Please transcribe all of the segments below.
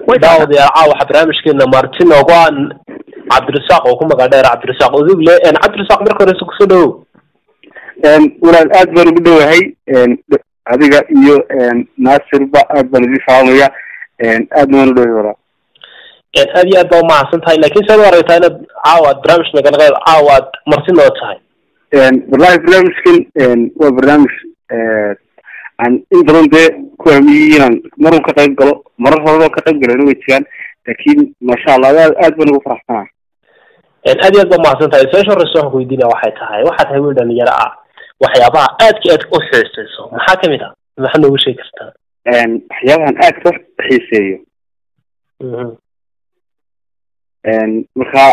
داود يا عاو برنامج كنا مارتين وقان عبد الرزاق وكم قادر عبد الرزاق وذوق لي أنا عبد الرزاق مركز رئيس كسودو ولا الأكبر بدو هاي هذيك يو ناصر بقى بنزي فاهمية أدنى بدو هذه أدنى مع سنتين لكن سنة ريتانا عاود برنامج نقدر غير عاود مارتين وتاعي والله برنامج كن وبرنامج عن إنترون ده كوميين مرة كتير قالوا مرة كتير قالوا ويتكلم لكن ما شاء الله أدنى وفرحنا هذه أدنى مع سنتين سيشور الرسول ويدينا واحد هيقول لنا يرى waxyaabaha aadka u xiiseyso maxaa kamid ah maxaa noogu sheegi kartaa waxyaabahan aadka u xiiseeyo marka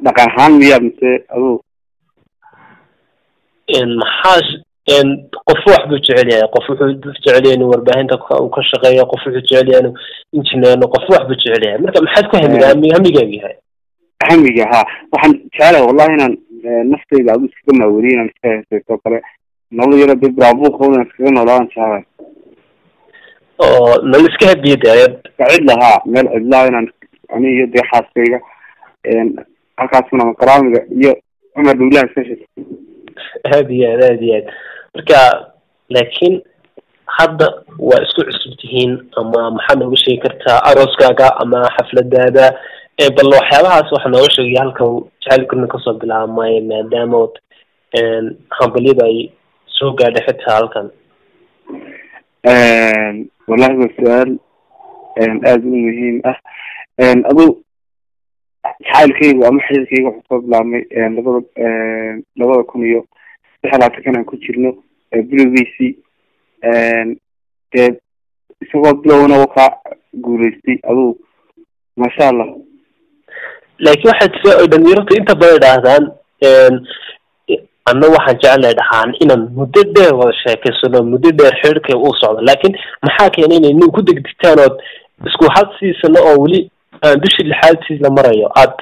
dhaqan ahaan miyaa mise aduu maxaa qof wax buu jecel yahay qof wuxuu jecel yahay inuu warbaahinta uu ka shaqeeyo qof wuxuu jecel yahay inuu injineer qof wax buu jecel yahay marka maxaad ku hamigaaga yahay hamiga ha waxaan jecelahay wallahi inaan naftayda aad iskaga maawelinaan iska heesayso kale nolol yaro dee braabuuqoodan iskaga noolaan jecelahay oo nolol iska habiyadaayad cid lahaa meel cidlaa inaan ani iyo dee xaaskayga halkaasna qaraamiga iyo cumar dhowlaha iska shir aad iyo aad marka laakiin hadda waa isku cusub tihiin ama maxaad nooga sheegi kartaa arooskaaga ama xafladaada bal waxyaabahaas waxa nooga sheegay halka jacaylkuna kasoo bilaabmay maadaama hambaliyada ay soo gaadhay xitaa halkan wallahi waa su-aal aada u muhiim ah aduu jacaylkaygu ama xiriirkayga wuxuu soo bilaabmay labada kun iyo 16 aan ku jirno bilowgiisii dee isagoo bilowna wakaa guulaystay aduu masha allah laakiin waxaad soo dhalinyaradu inta badan idhaahdaan anna waxaan jecelahay dhahaan inaan muddo dheer wada sheekaysano muddo dheer xiriirkay uu socdo laakiin maxaa keenay inay nin ku degdegtaan ood isku hadsiisano oo weli bishii lixaadtiis la marayo aad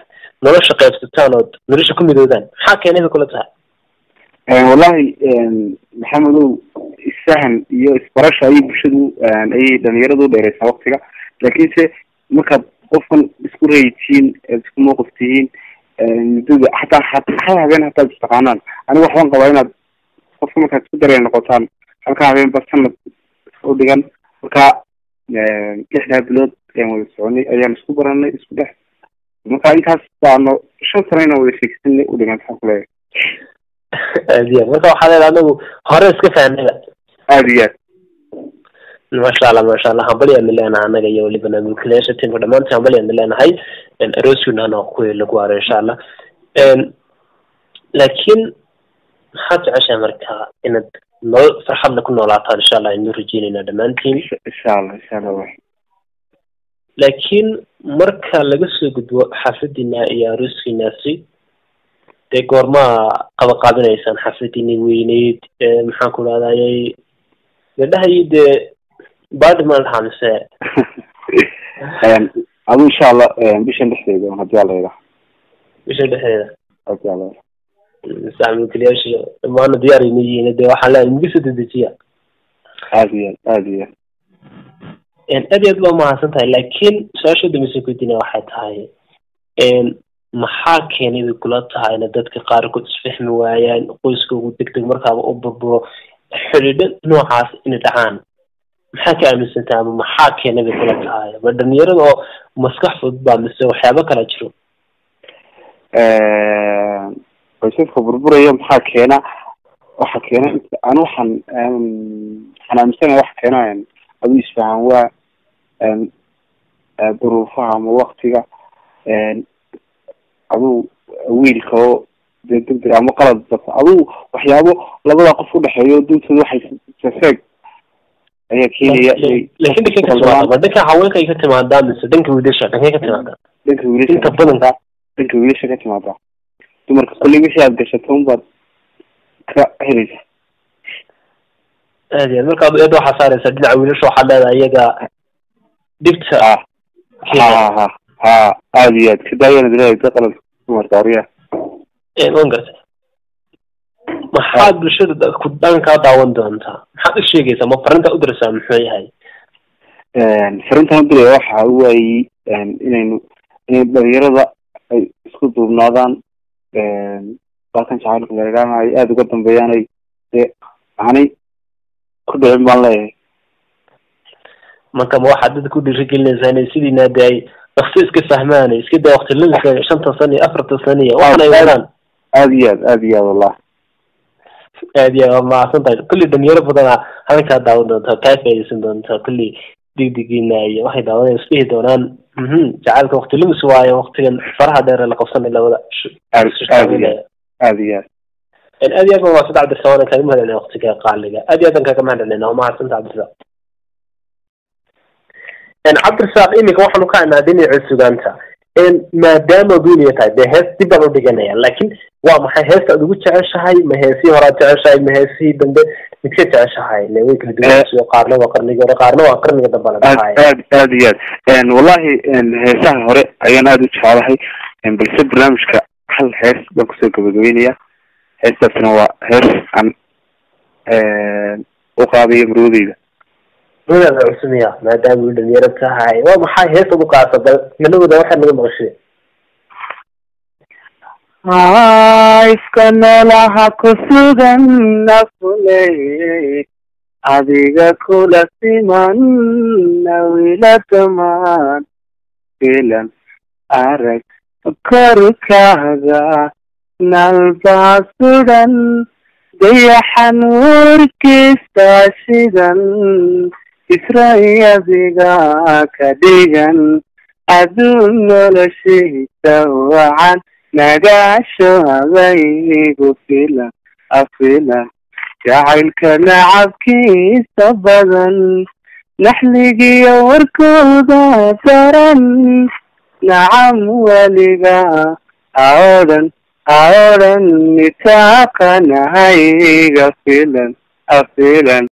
nolosha qaybsataan ood nolosha ku midoodaan maxaa keenay kula tahay wallahi maxamedow isfahan iyo isbarasho ayay bulshadu ayay dhalinyaradu dheeraysaa waqtiga laakiinse markaad qofkan isku raytiin isku mowqif tihiin muddada xataa habeen hataa istaqaanaan aniga waxbaan qabaa inaad qofka markaad isku dareen noqotaan halka habeenba sanad u dhigan marka 6 bilood ayaan wada soconay ayaan isku baranay isku dhex marka intaas baano 5 sano inaan wada sheegsanay u dhigan maxaa kuleeyahay aadiya marka waxaa leedahay anagu hore iska fahnayda aadiya ما شاء الله هنبلي من لنا أنا جاي ولي بنا من كل شيء تنقل ما أنت هنبلي من لنا هاي رسولنا أنا أخوي لقوار إن شاء الله لكن حتى عشان مركها إن فرحنا لكم نولاتها إن شاء الله إنه رجينا دمانتين إن شاء الله لكن مركها لقصة قد حفظنا يا رسول ناسي تقول ما قبل إنسان حفظني وينيد محاكل هذا يي ده هيد بعد ما الحمسة أبو إن شاء الله بيش نحتاج هدي الله يلا بيش نحتاج هدي الله سامي كل شيء ما أنا دياري نيجي ندي وحلا نقصد الدنيا هذه أدي أطلع مع سنتها لكن سأشهد بمسكوتنا واحد هاي محاكين بكلاتها إن دتك قارك تسفهم ويان قوسك ودك مركب أبو حريدة نوعاس إن تعان محاكي أمسنتها محاكين بكلاتها بدنا يرى مسكح فضبا مسوي حيابا كلا جرو ويشوف خبر يوم حكينا وحكينا أنا أنا مسنا وحكينا يعني أبو يسمع هو ظروفها ووقتها أبو ويلكو دكتور أما قرض أبو وحيابه لبلا قفوا بحيو دوت واحد تفاق هي كيني لكن دك كتمادا بدك حاولك يكتمادا دامس دنك وديش دنك كتمادا دنك وديش أنت بدنا دنك وديش كتمادا تمر كل شيء أدشتهم بعد كهريج هذه المركب يدو حصار سدنا عويلش وحلا يجا دبت هذه كده يندري تقل مرتارية مانقص ما حد بشدة كدان كذا وندانتا حد الشيء كذا ما فرنت أدرسه محوي هاي fariintan diraya waxa weeye inay dhalinyarada ay isku duubnaadaan balkan jacaylka gaaraan ay aad uga dambeeyaan ay aanay ku dhicin baan leeyahay. marka ma waxaad dadka ku dhiirigelinaysaa inay sidiina ay waqti iska fahmaan iska daa waqti lumiska 5 sano 4 sano waxna ay wadaan aad iyo aad wallah aad iyo ma santahay kulli dhalinyaro badan halka daawan doonta ka faa'iideysan doonta kulli digdigina iyo waxay daawan isku doonaan jacaylka waqti lumis waayo waqtigan faraha dheer la qabsan la wada aad iyo ما صدق عبد السلام كلمة لنا وقتك قالة أدي أذن كمان لنا وما عرفت عبد السلام إن عبد السلام إنك وحنا كنا دنيا عسوجانتا إن ما دام دنيا تاي بهس تبغى بجنايا لكن وما هيس أدوك تعيش هاي ما هيسي هرا تعيش هاي ما هيسي بند نكسر تعيش هاي لويك الدنيا وقارنا وقرني قد بلا هاي أدي إن والله إن هيسها هرا أيانا أدوك على هاي إن بالسبب برنامج كحل هيس بقصيك بجوينيا هسه سنوا هرس عن وقابي مرودي هذا الرسمية ما دام الدنيا ربتها هاي وما حي هسه مقاصد منو ده واحد من المغشي إسكنا لها كسوغن نفلي أديك كل سمان نويلة مان فيلن أرك كركاغا nalbaasudan dayaxan warkiistaashidan israyadiga ka dhigan aduun noloshiisa wacan nagaasho habaygu filan afilan jacaylka nacabkiisa badan naxligiyo warkooda daran nacam weliga أولاً نتاقنا هايغا فيلاً